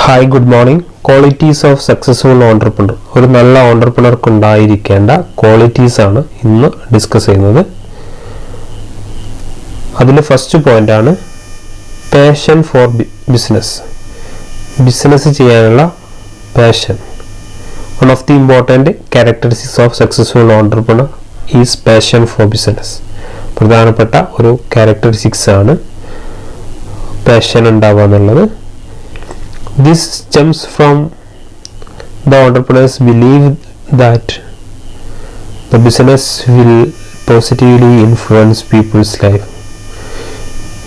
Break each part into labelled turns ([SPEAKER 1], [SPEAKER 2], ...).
[SPEAKER 1] Hi, good morning. Qualities of successful entrepreneur. ഒരു നല്ല ഓണ്ടർപ്രണർക്ക് ഉണ്ടായിരിക്കേണ്ട ക്വാളിറ്റീസ് ആണ് ഇന്ന് ഡിസ്കസ് ചെയ്യുന്നത്. അതിൽ ഫസ്റ്റ് പോയിന്റ് ആണ് പാഷൻ ഫോർ ബിസിനസ്. ബിസിനസ് ചെയ്യാനുള്ള passion. One of the important characteristics of successful entrepreneur is passion for business. പ്രധാനപ്പെട്ട ഒരു ക്യാരക്ടറിസ്റ്റിക്സ് ആണ് പാഷൻ ഉണ്ടാവുക എന്നുള്ളത്. This stems from the entrepreneur's belief that the business will positively influence people's life.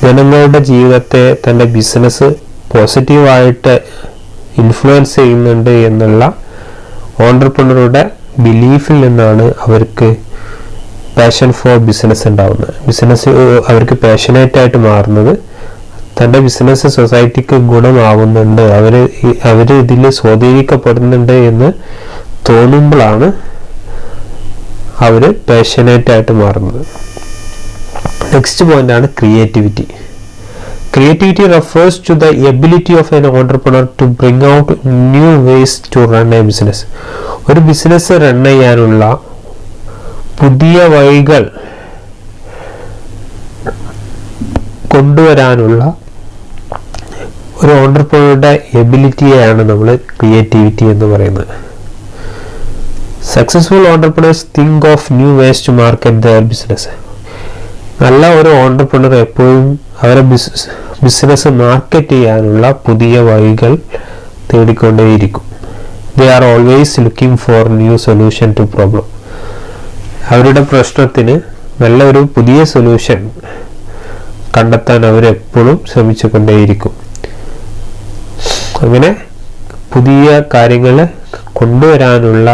[SPEAKER 1] ജനങ്ങളുടെ ജീവിതത്തെ തൻ്റെ business പോസിറ്റീവായിട്ട് ഇൻഫ്ലുവൻസ് ചെയ്യുന്നുണ്ട് എന്നുള്ള ഓണ്ടർപ്രണറുടെ ബിലീഫിൽ നിന്നാണ് അവർക്ക് പാഷൻ ഫോർ ബിസിനസ് ഉണ്ടാവുന്നത്. ബിസിനസ് അവർക്ക് പാഷനേറ്റായിട്ട് മാറുന്നത് തൻ്റെ ബിസിനസ് സൊസൈറ്റിക്ക് ഗുണമാവുന്നുണ്ട്, അവർ ഇതിൽ സ്വാധീനിക്കപ്പെടുന്നുണ്ട് എന്ന് തോന്നുമ്പോഴാണ് അവർ പാഷനേറ്റായിട്ട് മാറുന്നത്. നെക്സ്റ്റ് പോയിന്റ് ആണ് creativity. Creativity refers to the ability of an entrepreneur to bring out new ways to run a business. ഒരു ബിസിനസ് റൺ ചെയ്യാനുള്ള പുതിയ വഴികൾ കൊണ്ടുവരാനുള്ള ഒരു ഓണ്ടർപ്രണറുടെ എബിലിറ്റിയെയാണ് നമ്മൾ ക്രിയേറ്റിവിറ്റി എന്ന് പറയുന്നത്. Successful entrepreneurs think of new ways to market their business. നല്ല ഒരു ഓണ്ടർപ്രണർ എപ്പോഴും അവരുടെ ബിസിനസ് മാർക്കറ്റ് ചെയ്യാനുള്ള പുതിയ വഴികൾ തേടിക്കൊണ്ടേയിരിക്കും. They are always looking for new solution to problem. അവരുടെ പ്രശ്നത്തിന് നല്ലൊരു പുതിയ സൊല്യൂഷൻ കണ്ടെത്താൻ അവരെപ്പോഴും ശ്രമിച്ചുകൊണ്ടേയിരിക്കും. അങ്ങനെ പുതിയ കാര്യങ്ങൾ കൊണ്ടുവരാനുള്ള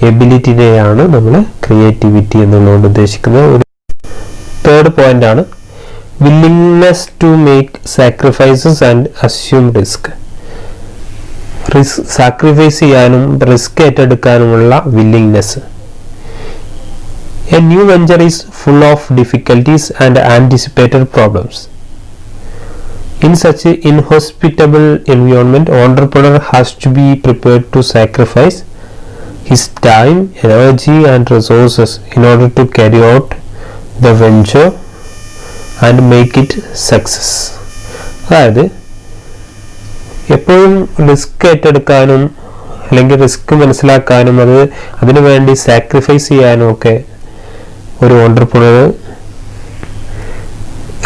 [SPEAKER 1] എബിലിറ്റിനെയാണ് നമ്മൾ ക്രിയേറ്റിവിറ്റി എന്നുള്ളതുകൊണ്ട് ഉദ്ദേശിക്കുന്നത്. ഒരു തേർഡ് പോയിന്റ് ആണ് willingness to make sacrifices and assume risk. Sacrifice ചെയ്യാനും റിസ്ക് ഏറ്റെടുക്കാനുമുള്ള willingness. A new venture is full of difficulties and anticipated problems. In such an inhospitable environment, entrepreneur has to be prepared to sacrifice his time, energy and resources in order to carry out the venture and make it success. അതായത് എപ്പോഴും risk ഏറ്റെടുക്കാനും അല്ലെങ്കിൽ risk മനസ്സിലാക്കാനും അതിനു വേണ്ടി sacrifice ചെയ്യാനും ഒക്കെ ഒരു entrepreneur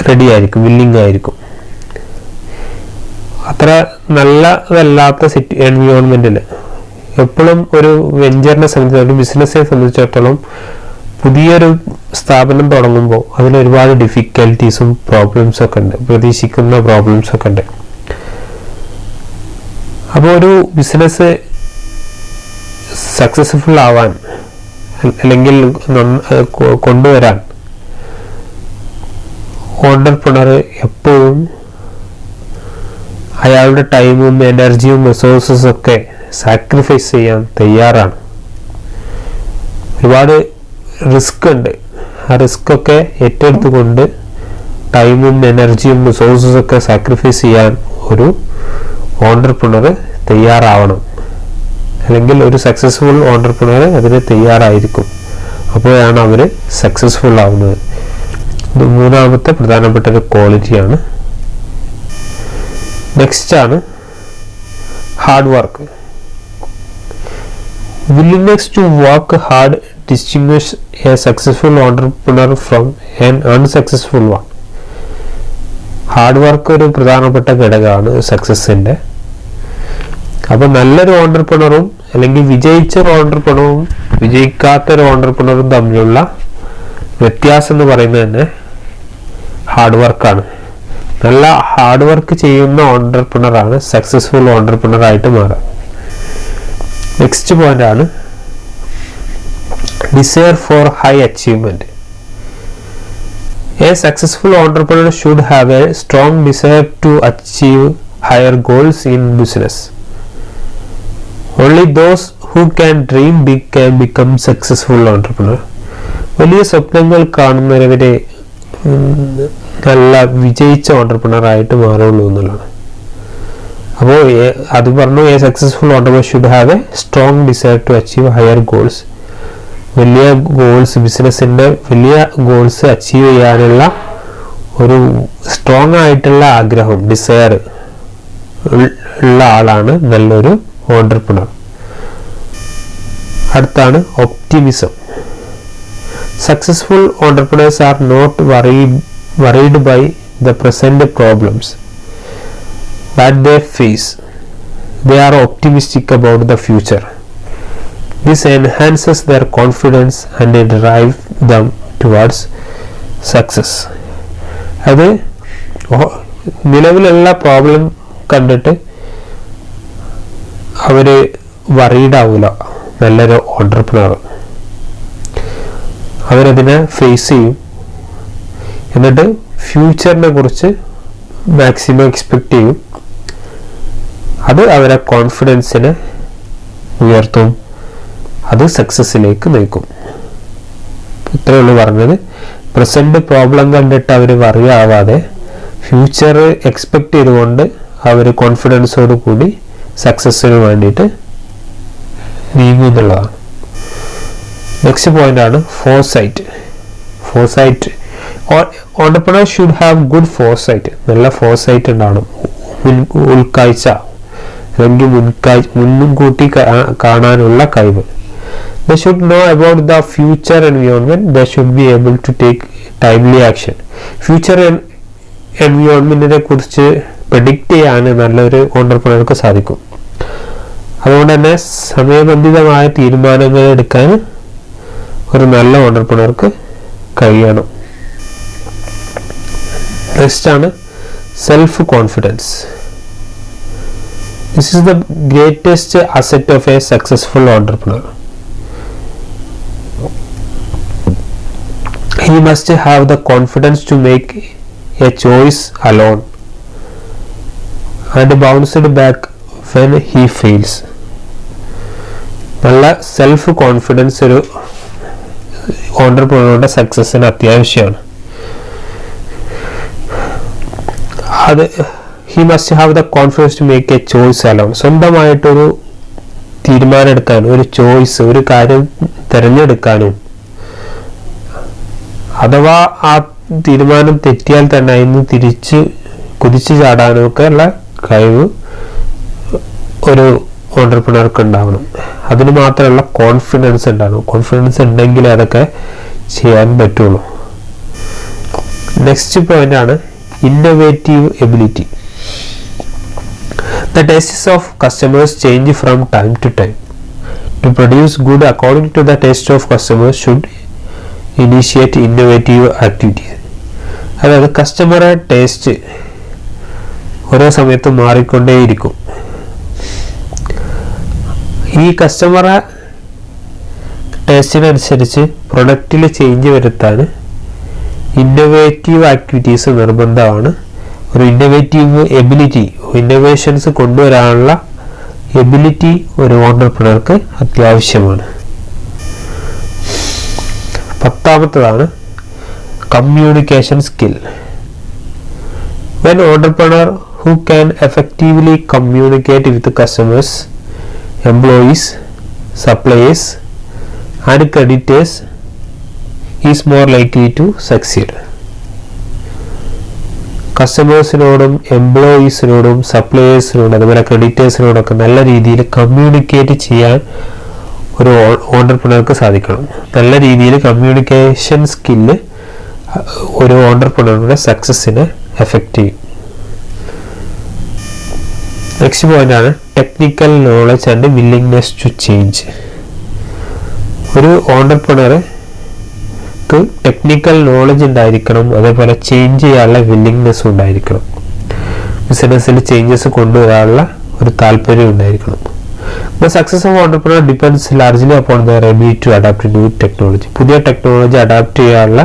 [SPEAKER 1] ready ആയിരിക്കും, വില്ലിംഗ് ആയിരിക്കും. അത്ര നല്ലതല്ലാത്ത എൻവിയോൺമെന്റിൽ എപ്പോഴും ഒരു വെഞ്ചറിനെ സംബന്ധിച്ചിടത്തോളം, ഒരു ബിസിനസ്സിനെ സംബന്ധിച്ചിടത്തോളം പുതിയൊരു സ്ഥാപനം തുടങ്ങുമ്പോൾ അതിൽ ഒരുപാട് ഡിഫിക്കൽട്ടീസും പ്രോബ്ലംസും ഒക്കെ ഉണ്ട്, പ്രതീക്ഷിക്കുന്ന പ്രോബ്ലംസ് ഒക്കെ ഉണ്ട്. അപ്പോൾ ഒരു ബിസിനസ് സക്സസ്ഫുൾ ആവാൻ അല്ലെങ്കിൽ കൊണ്ടുവരാൻ ഓണ്ടർപ്രണർ എപ്പോഴും അയാളുടെ ടൈമും എനർജിയും റിസോഴ്സസും ഒക്കെ സാക്രിഫൈസ് ചെയ്യാൻ തയ്യാറാണ്. ഒരുപാട് റിസ്ക് ഉണ്ട്. ആ റിസ്ക് ഒക്കെ ഏറ്റെടുത്തുകൊണ്ട് ടൈമും എനർജിയും റിസോഴ്സസും ഒക്കെ സാക്രിഫൈസ് ചെയ്യാൻ ഒരു ഓണ്ടർപ്രണർ തയ്യാറാവണം. അല്ലെങ്കിൽ ഒരു സക്സസ്ഫുൾ ഓണ്ടർപ്രണർ അതിന് തയ്യാറായിരിക്കും. അപ്പോഴാണ് അവർ സക്സസ്ഫുൾ ആവുന്നത്. ഇത് മൂന്നാമത്തെ പ്രധാനപ്പെട്ട ഒരു ക്വാളിറ്റിയാണ്. നെക്സ്റ്റ് ആണ് hard work. Willingness to work hard distinguish a successful entrepreneur from an unsuccessful one. Hard work ഒരു പ്രധാനപ്പെട്ട ഘടകമാണ് സക്സസിന്റെ. അപ്പോൾ നല്ലൊരു ഓണ്ടർപ്രണറും അല്ലെങ്കിൽ വിജയിച്ച ഒരു ഓണ്ടർപ്രണറും വിജയിക്കാത്തൊരു ഓണ്ടർപ്രണറും തമ്മിലുള്ള വ്യത്യാസം എന്ന് പറയുന്നത് തന്നെ ഹാർഡ് വർക്കാണ്. നല്ല ഹാർഡ് വർക്ക് ചെയ്യുന്ന ഓണ്ടർപ്രണറാണ് സക്സസ്ഫുൾ ഓണ്ടർപ്രണർ ആയിട്ട് മാറുക. നെക്സ്റ്റ് പോയിന്റ് ആണ് desire for high achievement. A successful entrepreneur should have a strong desire to achieve higher goals in business. Only those who can dream big can become successful entrepreneur. വലിയ സ്വപ്നങ്ങൾ കാണുന്നവരെ നല്ല വിജയിച്ച entrepreneur ആയിട്ട് മാറുള്ളൂ എന്നുള്ളതാണ്. അപ്പോൾ അത് പറഞ്ഞു, a successful entrepreneur should have a strong desire to achieve higher goals. വലിയ ഗോൾസ്, ബിസിനസ്സിൻ്റെ വലിയ ഗോൾസ് അച്ചീവ് ചെയ്യാനുള്ള ഒരു സ്ട്രോങ് ആയിട്ടുള്ള ആഗ്രഹം, ഡിസയർ ഉള്ള ആളാണ് നല്ലൊരു ഓണ്ടർപ്രണർ. അടുത്താണ് optimism. Successful entrepreneurs are not worried by the present problems that they face. They are optimistic about the future. This enhances their confidence and drive them towards success. അത് നിലവിലുള്ള problem കണ്ടിട്ട് അവർ worried ആവില്ല. നല്ലൊരു entrepreneur അവരതിനെ face ചെയ്യും, എന്നിട്ട് ഫ്യൂച്ചറിനെ കുറിച്ച് maximum expect ചെയ്യും. അത് അവരെ കോൺഫിഡൻസിനെ ഉയർത്തും, അത് സക്സസ്സിലേക്ക് നയിക്കും. ഇത്രയേ ഉള്ളൂ പറഞ്ഞത്. പ്രസന്റ് പ്രോബ്ലം കണ്ടിട്ട് അവർ വറി ആവാതെ ഫ്യൂച്ചർ എക്സ്പെക്റ്റ് ചെയ്തുകൊണ്ട് അവർ കോൺഫിഡൻസോട് കൂടി സക്സസ്സിന് വേണ്ടിയിട്ട് നീങ്ങും എന്നുള്ളതാണ്. നെക്സ്റ്റ് പോയിന്റ് ആണ് foresight. Entrepreneur should have good foresight. നല്ല ഫോർസൈറ്റ് ഉണ്ടാവണം, ഉൾക്കാഴ്ച അല്ലെങ്കിൽ മുൻകൂട്ടി കാണാനുള്ള കഴിവ്. They should know about the future environment. They should be able to take timely action. Future എൻവിയോൺമെന്റിനെ കുറിച്ച് പ്രെഡിക്റ്റ് ചെയ്യാൻ നല്ലൊരു ഓണ്ടർപ്രണർക്ക് സാധിക്കും. അതുകൊണ്ട് തന്നെ സമയബന്ധിതമായ തീരുമാനങ്ങൾ എടുക്കാൻ ഒരു നല്ല ഓണ്ടർപ്രണർക്ക് കഴിയണം. നെക്സ്റ്റ് ആണ് self confidence. This is the greatest asset of a successful entrepreneur. He must have the confidence to make a choice alone and bounce it back when he fails. നല്ല സെൽഫ് കോൺഫിഡൻസ് ഒരു ഓണ്ടർപ്രണറുടെ സക്സസ്സിന് അത്യാവശ്യമാണ്. അത് he must have the confidence to make a choice alone. സ്വന്തമായിട്ടൊരു തീരുമാനം എടുക്കാനും ഒരു choice, ഒരു കാര്യം തിരഞ്ഞെടുക്കാനും അഥവാ ആ തീരുമാനം തെറ്റിയാൽ തന്നെ അതിന് തിരിച്ച് കുതിച്ചു ചാടാനും ഒക്കെ ഉള്ള കഴിവ് ഒരു ഓണ്ടർപ്രണർക്ക് ഉണ്ടാവണം. അതിന് മാത്രമുള്ള കോൺഫിഡൻസ് ഉണ്ടാവണം. കോൺഫിഡൻസ് ഉണ്ടെങ്കിൽ അതൊക്കെ ചെയ്യാൻ പറ്റുള്ളൂ. നെക്സ്റ്റ് പോയിന്റ് ആണ് innovative ability. The tastes of customers change from time to time. To produce good according to the taste of customers should initiate innovative activities. അതായത് കസ്റ്റമറെ ടേസ്റ്റ് ഓരോ സമയത്ത് മാറിക്കൊണ്ടേയിരിക്കും. ഈ കസ്റ്റമറെ ടേസ്റ്റിനനുസരിച്ച് പ്രൊഡക്റ്റിൽ ചേഞ്ച് വരുത്താൻ ഇന്നോവേറ്റീവ് ആക്ടിവിറ്റീസ് നിർബന്ധമാണ്. ഒരു ഇന്നോവേറ്റീവ് എബിലിറ്റി, ഇന്നോവേഷൻസ് കൊണ്ടുവരാനുള്ള എബിലിറ്റി ഒരു ഓണ്ടർപ്രണർക്ക് അത്യാവശ്യമാണ്. 10ാമത്തേതാണ് communication skill. When entrepreneur who can effectively communicate with customers, employees, suppliers and creditors is more likely to succeed. കസ്റ്റമേഴ്സിനോടും എംപ്ലോയീസിനോടും സപ്ലയേഴ്സിനോടും അതുപോലെ ക്രെഡിറ്റേഴ്സിനോടൊക്കെ നല്ല രീതിയിൽ കമ്മ്യൂണിക്കേറ്റ് ചെയ്യാൻ ഒരു ഓണ്ടർപ്രണർക്ക് സാധിക്കണം. നല്ല രീതിയിൽ കമ്മ്യൂണിക്കേഷൻ സ്കില്ല് ഒരു ഓണ്ടർപ്രണറുടെ സക്സസ്സിനെ എഫക്റ്റ് ചെയ്യും. നെക്സ്റ്റ് പോയിന്റ് ആണ് technical knowledge and willingness to change. ഒരു ഓണ്ടർപ്രണർക്ക് ടെക്നിക്കൽ നോളജ് ഉണ്ടായിരിക്കണം, അതേപോലെ ചേഞ്ച് ചെയ്യാനുള്ള വില്ലിംഗ്നെസ് ഉണ്ടായിരിക്കണം. ബിസിനസ്സിൽ ചേഞ്ചസ് കൊണ്ടുവരാനുള്ള ഒരു താല്പര്യം ഉണ്ടായിരിക്കണം. The success of entrepreneur depends largely upon their ability to adapt to new technology. പുതിയ ടെക്നോളജി അഡാപ്റ്റ് ചെയ്യാനുള്ള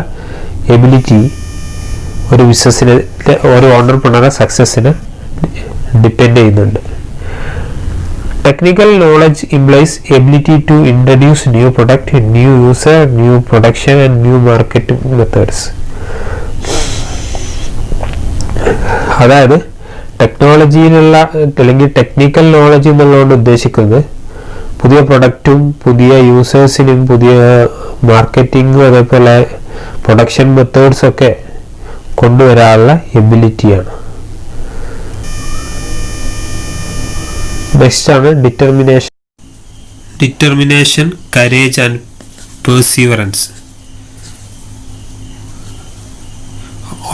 [SPEAKER 1] എബിലിറ്റി ഒരു ബിസിനസ്സിന്, ഒരു ഓണ്ടർപ്രണറുടെ സക്സസ്സിന് ഡിപ്പെൻഡ് ചെയ്യുന്നുണ്ട്. Technical knowledge implies ability to introduce new product, new user, new production and new marketing methods. അതായത് ടെക്നോളജിയിലുള്ള അല്ലെങ്കിൽ technical knowledge എന്നുള്ളതുകൊണ്ട് ഉദ്ദേശിക്കുന്നത് പുതിയ പ്രൊഡക്റ്റും പുതിയ യൂസേഴ്സിനും പുതിയ മാർക്കറ്റിങ്ങും അതേപോലെ പ്രൊഡക്ഷൻ മെത്തേഡ്സ് ഒക്കെ കൊണ്ടുവരാനുള്ള എബിലിറ്റിയാണ്. നെക്സ്റ്റ് ആണ് determination, courage and perseverance.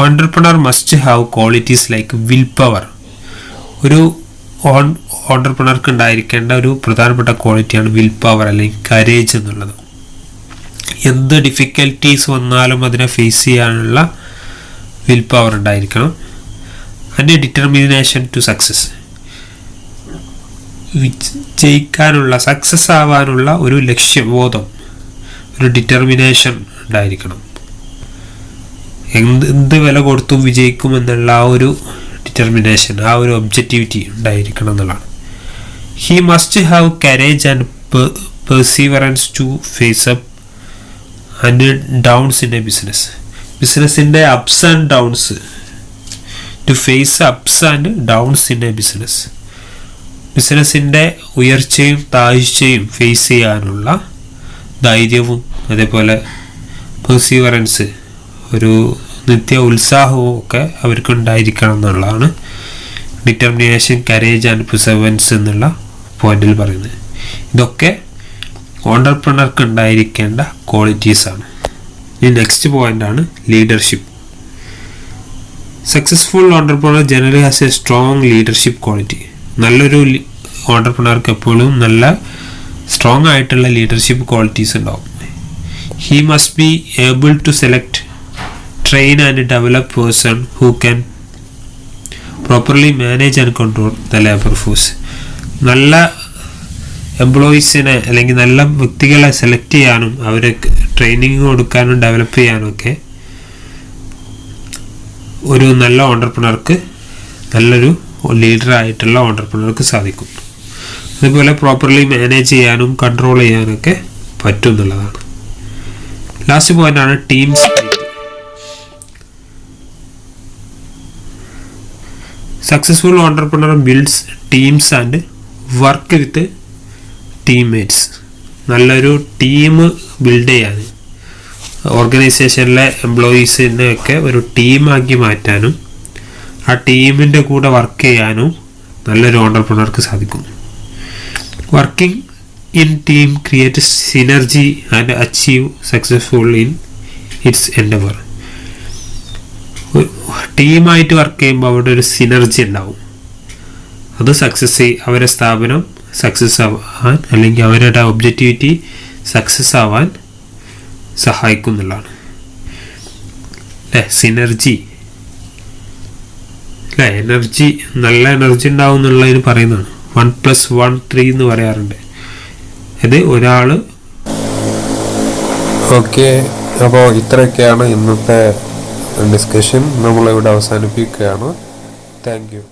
[SPEAKER 1] Entrepreneur must have qualities like will power. ഒരു ഓൺടർപ്രണർക്ക് ഉണ്ടായിരിക്കേണ്ട ഒരു പ്രധാനപ്പെട്ട ക്വാളിറ്റിയാണ് വിൽ പവർ അല്ലെങ്കിൽ കരേജ് എന്നുള്ളത്. എന്ത് ഡിഫിക്കൽട്ടീസ് വന്നാലും അതിനെ ഫേസ് ചെയ്യാനുള്ള വിൽ പവർ ഉണ്ടായിരിക്കണം. And determination to success. ജയിക്കാനുള്ള, സക്സസ് ആവാനുള്ള ഒരു ലക്ഷ്യബോധം, ഒരു ഡിറ്റർമിനേഷൻ ഉണ്ടായിരിക്കണം. എന്ത് വില കൊടുത്തും വിജയിക്കുമെന്നുള്ള ആ ഒരു ഡിറ്റർമിനേഷൻ, ആ ഒരു ഒബ്ജക്റ്റിവിറ്റി ഉണ്ടായിരിക്കണം എന്നുള്ളതാണ്. He must have courage and perseverance to face up and downs in a business. ബിസിനസ്സിൻ്റെ ups and downs, to face ups and downs in a business. ബിസിനസ്സിൻ്റെ ഉയർച്ചയും താഴ്ചയും ഫേസ് ചെയ്യാനുള്ള ധൈര്യവും അതേപോലെ പെർസീവറൻസ്, ഒരു നിത്യ ഉത്സാഹവും ഒക്കെ അവർക്ക് ഉണ്ടായിരിക്കണം എന്നുള്ളതാണ് ഡിറ്റർമിനേഷൻ, കരേജ് ആൻഡ് പെർസീവറൻസ് എന്നുള്ള പോയിന്റിൽ പറയുന്നത്. ഇതൊക്കെ ഓൺടർപ്രണർക്ക് ഉണ്ടായിരിക്കേണ്ട ക്വാളിറ്റീസാണ്. ഇനി നെക്സ്റ്റ് പോയിന്റാണ് leadership. Successful entrepreneur generally has a strong leadership quality. നല്ലൊരു ഓൺടർപ്രണർക്ക് എപ്പോഴും നല്ല സ്ട്രോങ് ആയിട്ടുള്ള ലീഡർഷിപ്പ് ക്വാളിറ്റീസ് ഉണ്ടാവും. He must be able to select, train and develop person who can properly manage and control the labor force. നല്ല എംപ്ലോയീസിനെ അല്ലെങ്കിൽ നല്ല വ്യക്തികളെ സെലക്ട് ചെയ്യാനും അവരെ ട്രെയിനിങ് കൊടുക്കാനും ഡെവലപ്പ് ചെയ്യാനും ഒക്കെ ഒരു നല്ല ഓൺടർപ്രണർക്ക്, നല്ലൊരു ലീഡറായിട്ടുള്ള ഓൺടർപ്രണർക്ക് സാധിക്കും. അതുപോലെ പ്രോപ്പർലി മാനേജ് ചെയ്യാനും കൺട്രോൾ ചെയ്യാനൊക്കെ പറ്റും എന്നുള്ളതാണ്. ലാസ്റ്റ് പോയിന്റാണ് team spirit. Successful entrepreneur builds teams and work with teammates. നല്ലൊരു ടീം ബിൽഡ് ചെയ്യാൻ, ഓർഗനൈസേഷനിലെ എംപ്ലോയീസിനെ ഒക്കെ ഒരു ടീമാക്കി മാറ്റാനും ആ ടീമിൻ്റെ കൂടെ വർക്ക് ചെയ്യാനും നല്ലൊരു ഓൺടർപ്രണർക്ക് സാധിക്കും. Working in team create synergy and achieve successful in its Endeavour. ടീമായിട്ട് വർക്ക് ചെയ്യുമ്പോൾ അവിടെ ഒരു സിനർജി ഉണ്ടാവും. അത് അവരുടെ സ്ഥാപനം സക്സസ് ആവാൻ അല്ലെങ്കിൽ അവരുടെ ഒബ്ജക്റ്റിവിറ്റി സക്സസ് ആവാൻ സഹായിക്കുന്നുള്ളതാണ്. അല്ലേ, സിനർജി അല്ലേ, എനർജി, നല്ല എനർജി ഉണ്ടാവും എന്നുള്ളതിന് പറയുന്നതാണ്. 1+1 3 എന്ന് പറയാറുണ്ട്. ഇത് ഒരാൾ.
[SPEAKER 2] ഓക്കെ, അപ്പോൾ ഇത്രയൊക്കെയാണ് ഇന്നത്തെ ഡിസ്കഷൻ. നമ്മളിവിടെ അവസാനിപ്പിക്കുകയാണ്. Thank you.